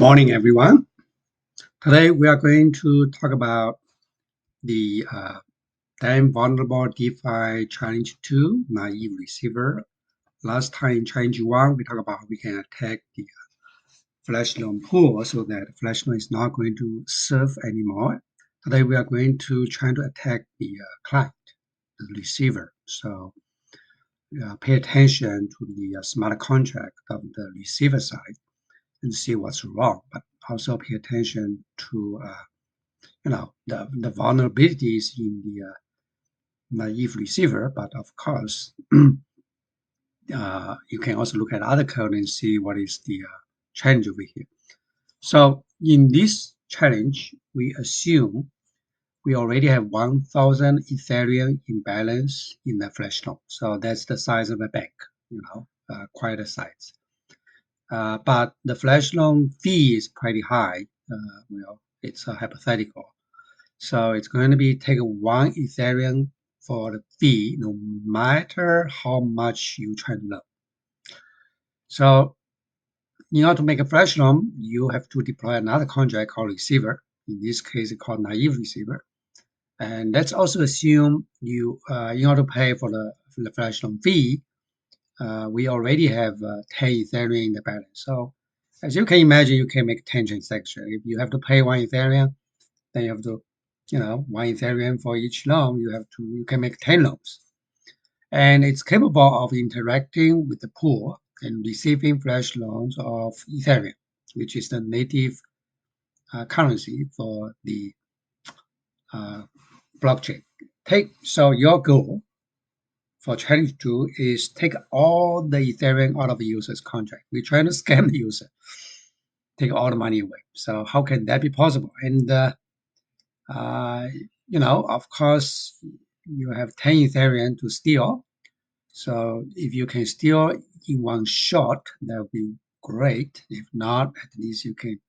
morning, everyone. Today we are going to talk about the Damn Vulnerable DeFi Challenge 2 Naive Receiver. Last time in Challenge 1, we talked about how we can attack the flash loan pool so that flash loan is not going to serve anymore. Today we are going to try to attack the client, the receiver. So pay attention to the smart contract of the receiver side and see what's wrong, but also pay attention to the vulnerabilities in the naive receiver. But of course, you can also look at other code and see what is the challenge over here. So in this challenge, we assume we already have 1,000 Ethereum in balance in the flash loan. So that's the size of a bank, quite a size. But the flash loan fee is pretty high. It's hypothetical. So it's going to be take 1 Ethereum for the fee, no matter how much you try to loan. So in order to make a flash loan, you have to deploy another contract called receiver. In this case, it's called naive receiver. And let's also assume you, in order to pay for the flash loan fee, we already have 10 Ethereum in the balance. So as you can imagine, you can make 10 transactions. If you have to pay 1 Ethereum, then you have to 1 Ethereum for each loan, you can make 10 loans. And it's capable of interacting with the pool and receiving flash loans of Ethereum, which is the native currency for the blockchain. So your goal for challenge 2 is take all the Ethereum out of the user's contract. We're trying to scam the user, take all the money away. So how can that be possible? And of course, you have 10 Ethereum to steal. So if you can steal in one shot, that would be great. If not, at least you can,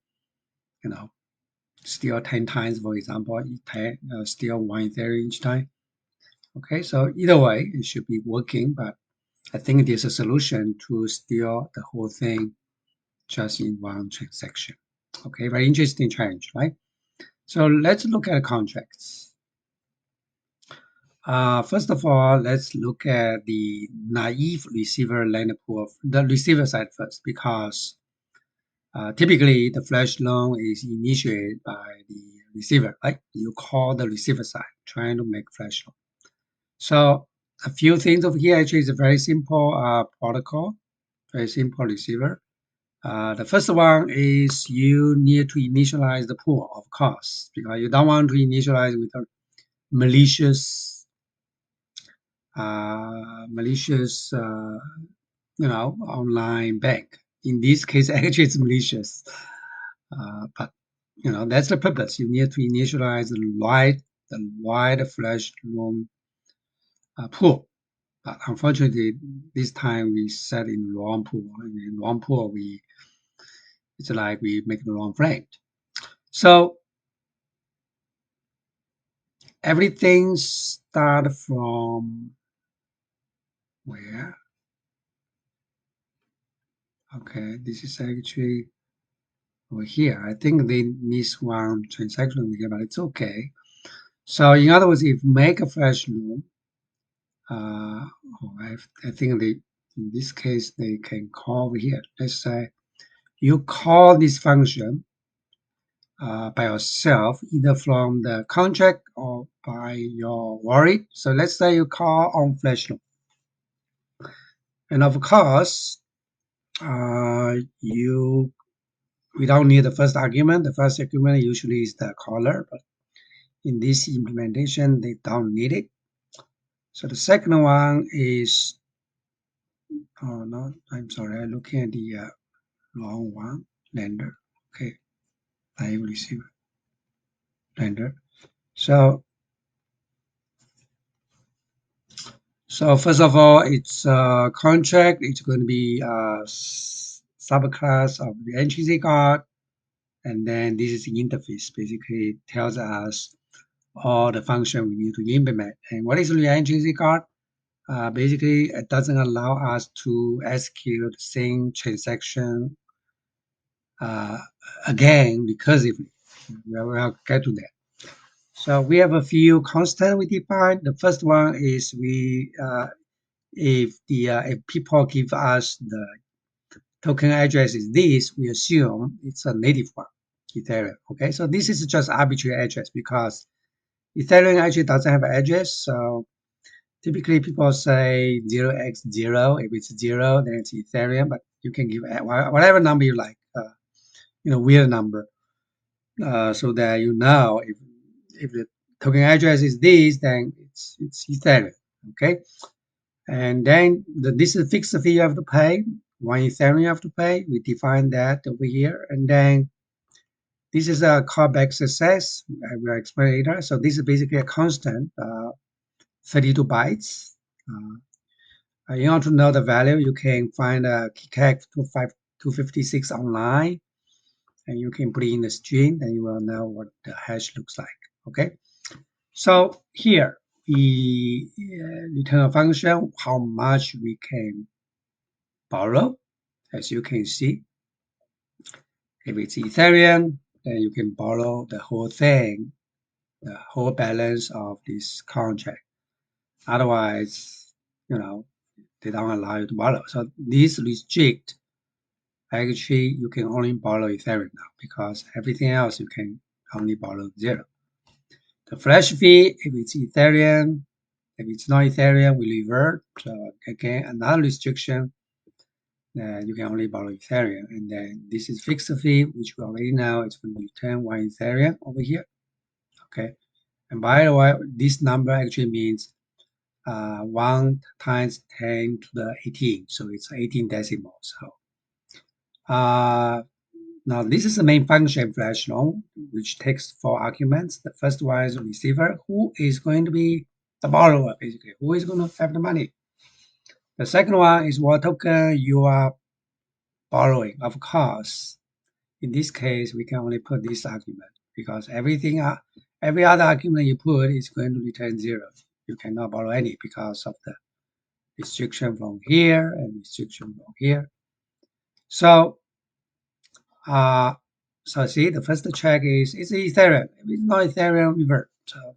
steal 10 times, for example, steal 1 Ethereum each time. Okay, so either way, it should be working, but I think there's a solution to steal the whole thing just in one transaction. Okay, very interesting challenge, right? So let's look at contracts. First of all, let's look at the naive receiver lender pool, the receiver side first, because typically the flash loan is initiated by the receiver, right? You call the receiver side trying to make flash loan. So a few things over here. Actually, it's a very simple protocol, very simple receiver. The first one is you need to initialize the pool, of course, because you don't want to initialize with a malicious online bank. In this case, actually, it's malicious, but that's the purpose. You need to initialize the right flash loan pool. But unfortunately, this time we set in wrong pool. In wrong pool, it's like we make the wrong flag. So everything start from where? Okay, this is actually over here. I think they miss one transaction over here, but it's okay. So in other words, if make a flash loan, I think in this case they can call over here. Let's say you call this function by yourself, either from the contract or by your wallet. So let's say you call on flash loan, and of course, we don't need the first argument. The first argument usually is the caller, but in this implementation, they don't need it. So the second one is, oh no, I'm sorry, I'm looking at the wrong one, lender. Okay, live receiver, lender. So first of all, it's a contract. It's going to be a subclass of the NGC card. And then this is the interface. Basically, it tells us all the function we need to implement. And what is the NGC card? Basically, it doesn't allow us to execute the same transaction uh, again recursively. We'll get to that. So we have a few constants we define. The first one is if people give us the token address is this, we assume it's a native one, Ethereum. Okay, so this is just arbitrary address because Ethereum actually doesn't have an address. So typically people say 0x0. If it's 0, then it's Ethereum, but you can give whatever number you like, weird number, so that if the token address is this, then it's Ethereum. Okay, and then this is fixed fee you have to pay. 1 Ethereum you have to pay. We define that over here, and then this is a callback success. I will explain later. So this is basically a constant, 32 bytes. In order to know the value, you can find a KCAG 256 online, and you can put it in the string, and you will know what the hash looks like. Okay. So here we return a function how much we can borrow. As you can see, if it's Ethereum, then you can borrow the whole thing, the whole balance of this contract. Otherwise, they don't allow you to borrow. So this restrict, actually, you can only borrow Ethereum now because everything else you can only borrow 0. The flash fee, if it's Ethereum, if it's not Ethereum, we revert. So again, another restriction that you can only borrow Ethereum. And then this is fixed fee, which we already know it's going to return 1 Ethereum over here. Okay. And by the way, this number actually means 1 times 10 to the 18. So it's 18 decimals. So now this is the main function flash loan, which takes 4 arguments. The first one is receiver, who is going to be the borrower, basically, who is going to have the money. The second one is what token you are borrowing. Of course, in this case, we can only put this argument because every other argument you put is going to return 0. You cannot borrow any because of the restriction from here and restriction from here. So, see, the first check is Ethereum. If it's not Ethereum, revert. So,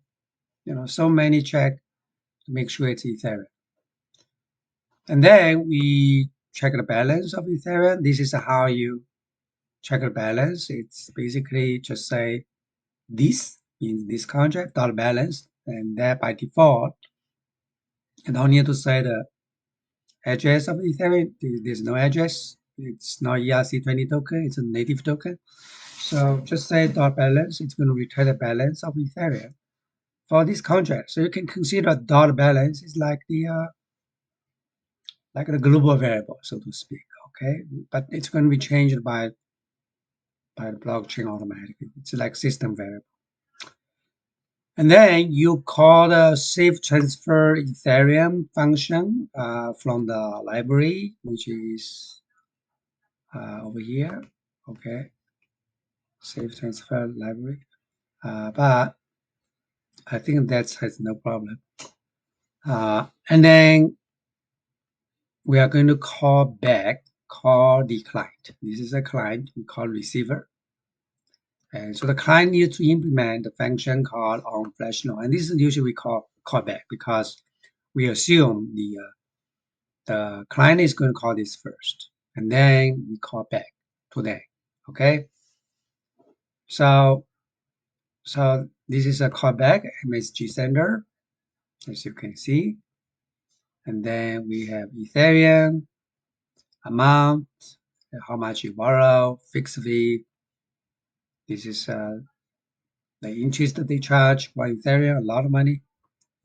so many check to make sure it's Ethereum. And then we check the balance of Ethereum. This is how you check the balance. It's basically just say this in this contract dot balance, and that by default, you don't need to say the address of Ethereum. There's no address. It's not ERC20 token. It's a native token. So just say dot balance. It's going to return the balance of Ethereum for this contract. So you can consider dot balance is like the global variable, so to speak. Okay, but it's going to be changed by the blockchain automatically. It's like system variable. And then you call the safe transfer Ethereum function from the library, which is over here. Okay, safe transfer library. But I think that has no problem. And then we are going to call the client. This is a client we call receiver. And so the client needs to implement the function called on flash loan. And this is usually we call callback because we assume the client is going to call this first, and then we call back to them. Okay. So this is a callback MSG sender, as you can see. And then we have Ethereum, amount, how much you borrow, fixed fee. This is the interest that they charge by Ethereum, a lot of money.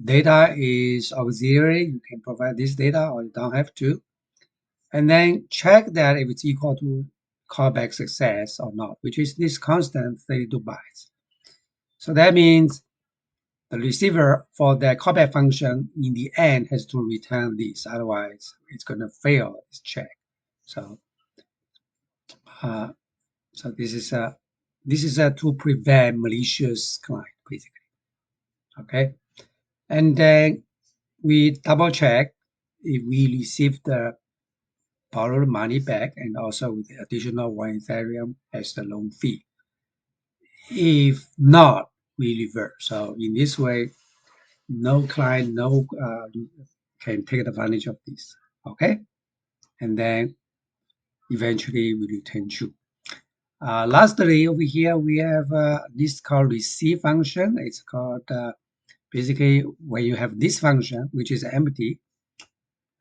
Data is auxiliary. You can provide this data or you don't have to. And then check that if it's equal to callback success or not, which is this constant 32 bytes. So that means the receiver for the callback function in the end has to return this. Otherwise, it's going to fail this check. So, so this is to prevent malicious client, basically. Okay, and then we double check if we receive the borrow the money back, and also with the additional 1 Ethereum as the loan fee. If not, we revert. So in this way, no client, no can take advantage of this. Okay, and then eventually we return true. Lastly, over here we have this called receive function. It's called basically when you have this function, which is empty,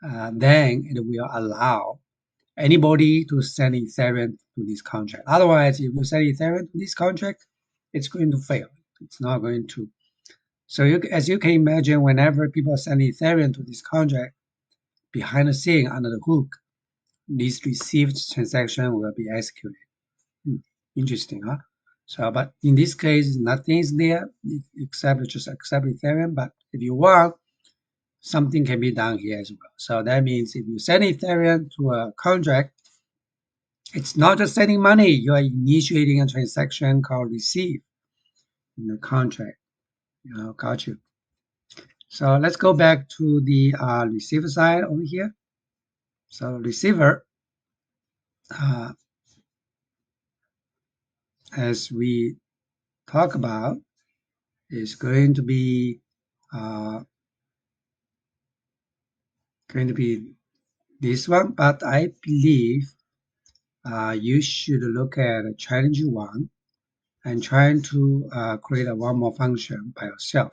then it will allow anybody to send Ethereum to this contract. Otherwise, if you send Ethereum to this contract, it's going to fail. It's not going to. So as you can imagine, whenever people send Ethereum to this contract, behind the scene, under the hook, this received transaction will be executed. Interesting, huh? So, but in this case, nothing is there except just accept Ethereum. But if you want, something can be done here as well. So that means if you send Ethereum to a contract, it's not just sending money. You are initiating a transaction called receive in the contract. Got you. So let's go back to the receiver side over here. So receiver, as we talk about, is going to be this one, but I believe you should look at challenge one and trying to create a one more function by yourself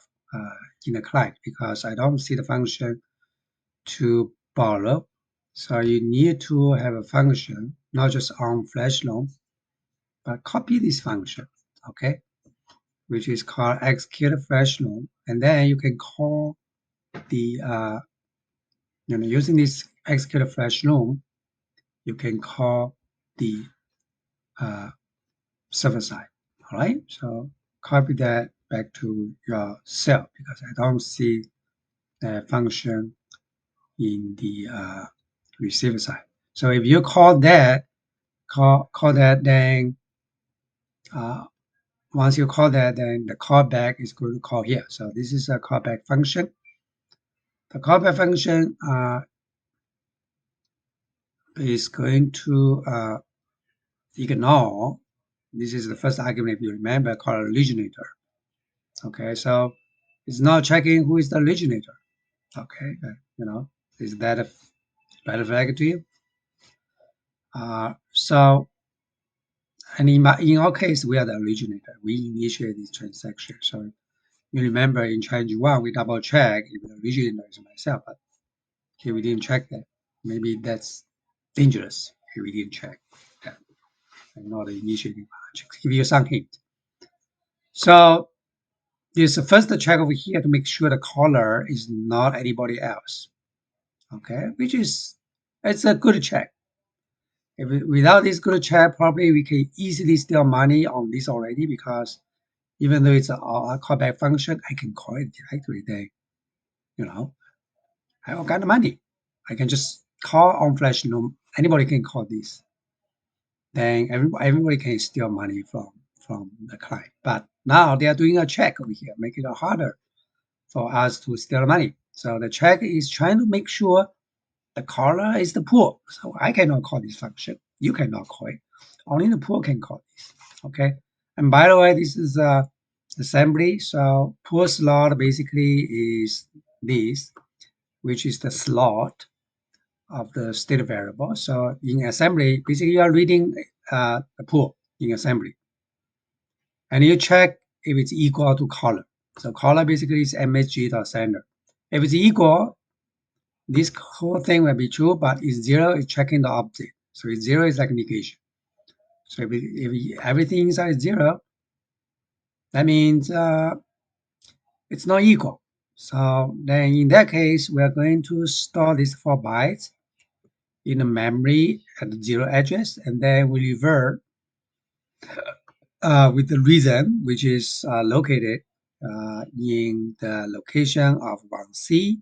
in the client, because I don't see the function to borrow. So you need to have a function, not just on flash loan, but copy this function, okay, which is called execute flash loan, and then you can call the using this execute flash loan, you can call the server side. All right, so copy that back to yourself because I don't see the function in the receiver side. So if you call that, then once you call that, then the callback is going to call here. So this is a callback function. The callback function is going to ignore. This is the first argument, if you remember, called originator. Okay, so it's not checking who is the originator. Okay, is that a red flag to you? So, and in our case, we are the originator. We initiate this transaction. So you remember in challenge one, we double check if the originator is myself, but here we didn't check that. Maybe that's dangerous if we didn't check that. I'm not initiating. Just give you some hint. So there's a first check over here to make sure the caller is not anybody else. Okay, which is it's a good check. Without this good check, probably we can easily steal money on this already, because even though it's a callback function, I can call it directly. I all got the money. I can just call on flash. Anybody can call this. Then everybody can steal money from the client. But now they are doing a check over here, making it harder for us to steal money. So the check is trying to make sure the caller is the pool. So I cannot call this function. You cannot call it. Only the pool can call this. Okay. And by the way, this is assembly. So pool slot basically is this, which is the slot of the state variable. So in assembly, basically you are reading the pool in assembly, and you check if it's equal to caller. So caller basically is msg.sender. If it's equal, this whole thing will be true, but if zero is checking the opposite. So if zero is like negation. So if everything inside is zero, that means it's not equal. So then in that case, we are going to store these 4 bytes in the memory at the 0 address, and then we revert with the reason, which is located in the location of 1C,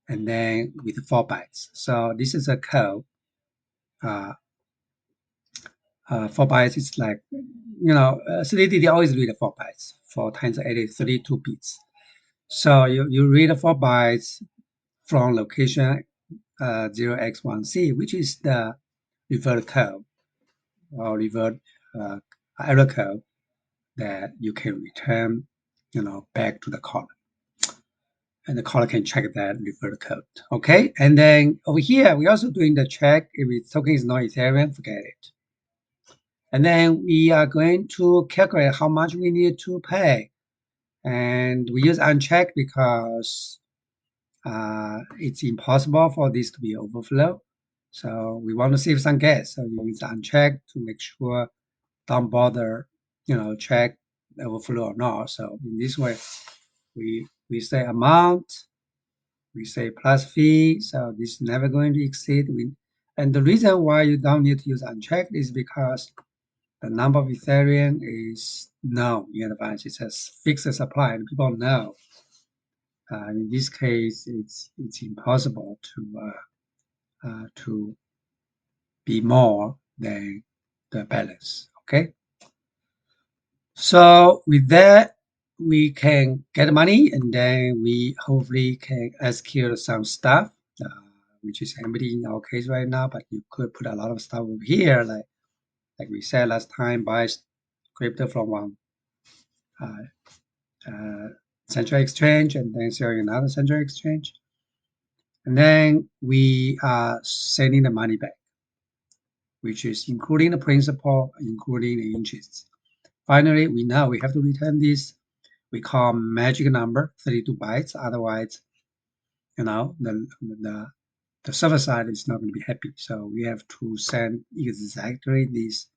and then with 4 bytes. So this is a code. 4 bytes is like, they always read 4 bytes. 4 times 8 is 32 bits. So you read 4 bytes from location 0x1c, which is the revert code or revert uh, error code that you can return, back to the caller. And the caller can check that revert code. Okay, and then over here we also doing the check. If the token is not Ethereum, forget it. And then we are going to calculate how much we need to pay. And we use unchecked because it's impossible for this to be overflow. So we want to save some gas. So you use unchecked to make sure don't bother, check the overflow or not. So in this way, we say amount, we say plus fee. So this is never going to exceed. And the reason why you don't need to use unchecked is because the number of Ethereum is known in advance. It's a fixed supply, and people know. In this case, it's impossible to be more than the balance. Okay. So with that, we can get money, and then we hopefully can execute some stuff, which is empty in our case right now. But you could put a lot of stuff over here, like we said last time, buy crypto from one central exchange and then sell another central exchange. And then we are sending the money back, which is including the principal, including the interest. Finally, we know we have to return this. We call magic number 32 bytes. Otherwise, the server side is not going to be happy. So we have to send exactly this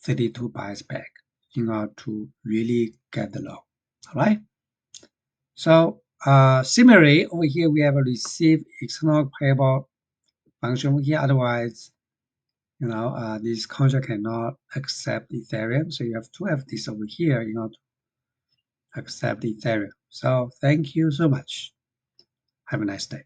32 bytes back in order to really get the loan. All right. So similarly, over here we have a receive external payable function over here. Otherwise, this contract cannot accept Ethereum. So you have to have this over here in order to accept Ethereum. So thank you so much. Have a nice day.